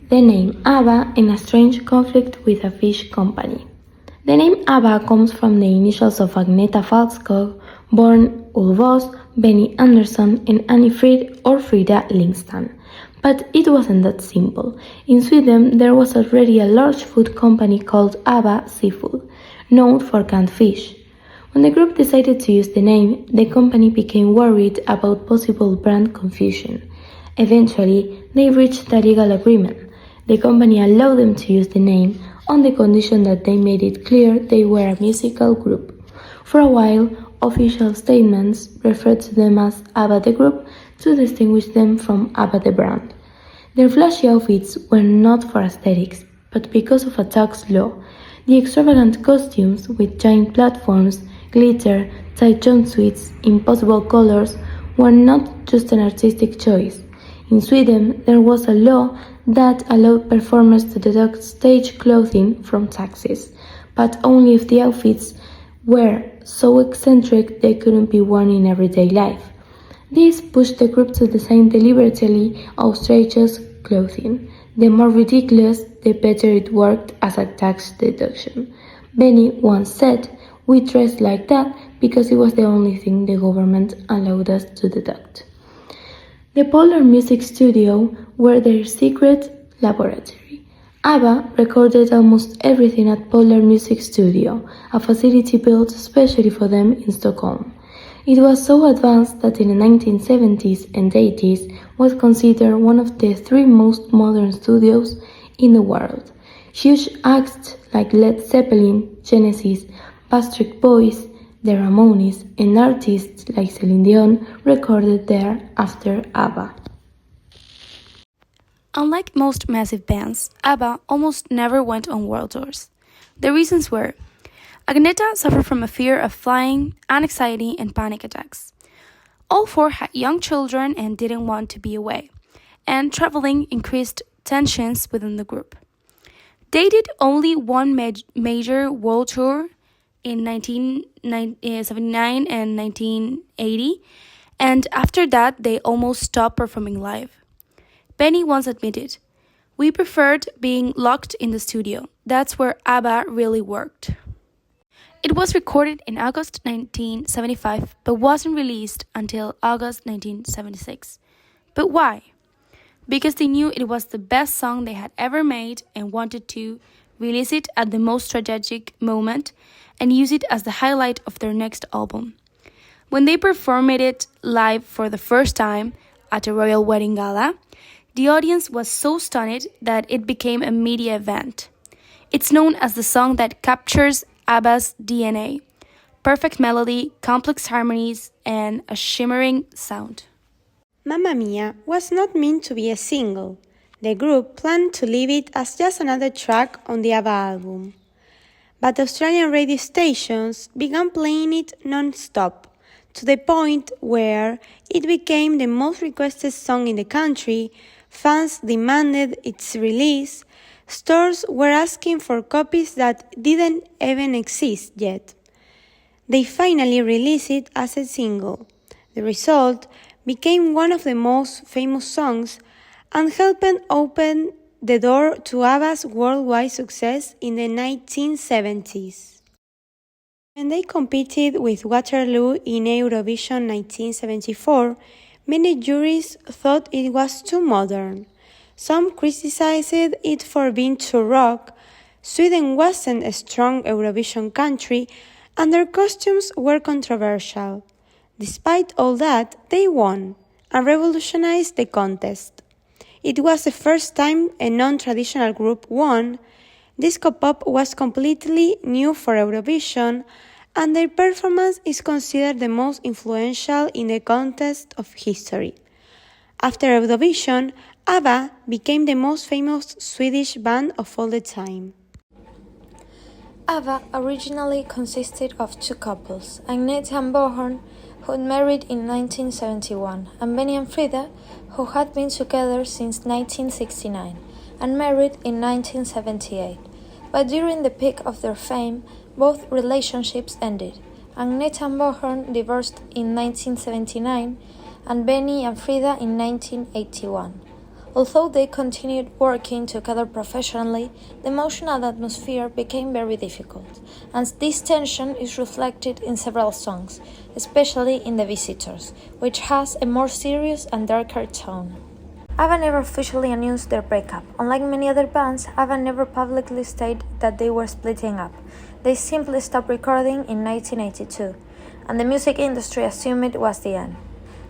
the name Abba in a strange conflict with a fish company. The name Abba comes from the initials of Agneta Falskog, born Ulvås, Benny Andersson, and Annie Frid or Frida Lingstam. But it wasn't that simple. In Sweden, there was already a large food company called Abba Seafood, known for canned fish. When the group decided to use the name, the company became worried about possible brand confusion. Eventually, they reached a legal agreement. The company allowed them to use the name on the condition that they made it clear they were a musical group. For a while, official statements referred to them as ABBA the group to distinguish them from ABBA the brand. Their flashy outfits were not for aesthetics, but because of a tax law. The extravagant costumes with giant platforms, glitter, tight jumpsuits, impossible colors were not just an artistic choice. In Sweden, there was a law that allowed performers to deduct stage clothing from taxes, but only if the outfits were so eccentric they couldn't be worn in everyday life. This pushed the group to design deliberately outrageous clothing. The more ridiculous, the better it worked as a tax deduction. Benny once said, "We dressed like that because it was the only thing the government allowed us to deduct." The Polar Music Studio were their secret laboratory. ABBA recorded almost everything at Polar Music Studio, a facility built especially for them in Stockholm. It was so advanced that in the 1970s and 80s was considered one of the three most modern studios in the world. Huge acts like Led Zeppelin, Genesis, Backstreet Boys, the Ramones, and artists like Celine Dion recorded there after ABBA. Unlike most massive bands, ABBA almost never went on world tours. The reasons were: Agneta suffered from a fear of flying, anxiety, and panic attacks. All four had young children and didn't want to be away, and traveling increased tensions within the group. They did only one major world tour in 1979 and 1980, and after that they almost stopped performing live. Benny once admitted, "We preferred being locked in the studio. That's where ABBA really worked." It was recorded in August 1975, but wasn't released until August 1976. But why? Because they knew it was the best song they had ever made and wanted to release it at the most strategic moment and use it as the highlight of their next album. When they performed it live for the first time at a royal wedding gala, the audience was so stunned that it became a media event. It's known as the song that captures ABBA's DNA: perfect melody, complex harmonies, and a shimmering sound. Mamma Mia was not meant to be a single. The group planned to leave it as just another track on the ABBA album. But Australian radio stations began playing it non-stop, to the point where it became the most requested song in the country. Fans demanded its release. Stores were asking for copies that didn't even exist yet. They finally released it as a single. The result became one of the most famous songs and helped open the door to ABBA's worldwide success in the 1970s. When they competed with Waterloo in Eurovision 1974, many juries thought it was too modern. Some criticized it for being too rock. Sweden wasn't a strong Eurovision country, and their costumes were controversial. Despite all that, they won and revolutionized the contest. It was the first time a non-traditional group won. Disco pop was completely new for Eurovision, and their performance is considered the most influential in the contest of history. After Eurovision, ABBA became the most famous Swedish band of all the time. ABBA originally consisted of two couples, Agneta and Björn, who had married in 1971, and Benny and Frida, who had been together since 1969 and married in 1978. But during the peak of their fame, both relationships ended. Agneta and Björn divorced in 1979 and Benny and Frida in 1981. Although they continued working together professionally, the emotional atmosphere became very difficult, and this tension is reflected in several songs, especially in The Visitors, which has a more serious and darker tone. ABBA never officially announced their breakup. Unlike many other bands, ABBA never publicly stated that they were splitting up. They simply stopped recording in 1982, and the music industry assumed it was the end.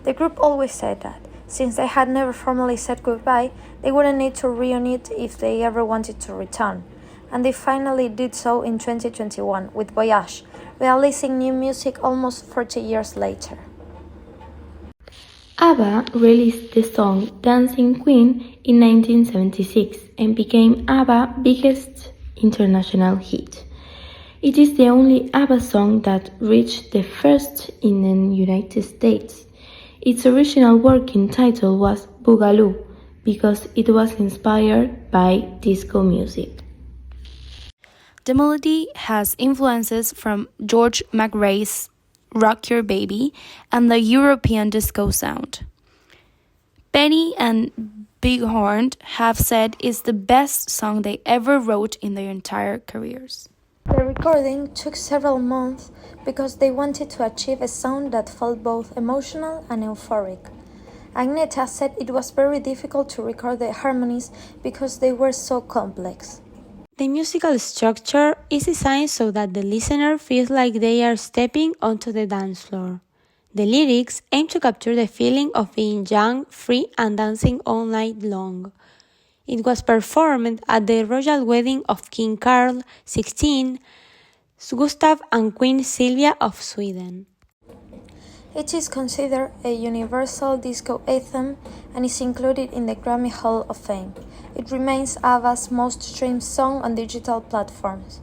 The group always said that, since they had never formally said goodbye, they wouldn't need to reunite if they ever wanted to return. And they finally did so in 2021 with Voyage, releasing new music almost 40 years later. ABBA released the song Dancing Queen in 1976 and became ABBA's biggest international hit. It is the only ABBA song that reached the first in the United States. Its original working title was Boogaloo because it was inspired by disco music. The melody has influences from George McRae's Rock Your Baby and the European disco sound. Benny and Bighorn have said it's the best song they ever wrote in their entire careers. The recording took several months because they wanted to achieve a sound that felt both emotional and euphoric. Agneta said it was very difficult to record the harmonies because they were so complex. The musical structure is designed so that the listener feels like they are stepping onto the dance floor. The lyrics aim to capture the feeling of being young, free, and dancing all night long. It was performed at the royal wedding of King Carl XVI, Gustav, and Queen Silvia of Sweden. It is considered a universal disco anthem and is included in the Grammy Hall of Fame. It remains ABBA's most streamed song on digital platforms.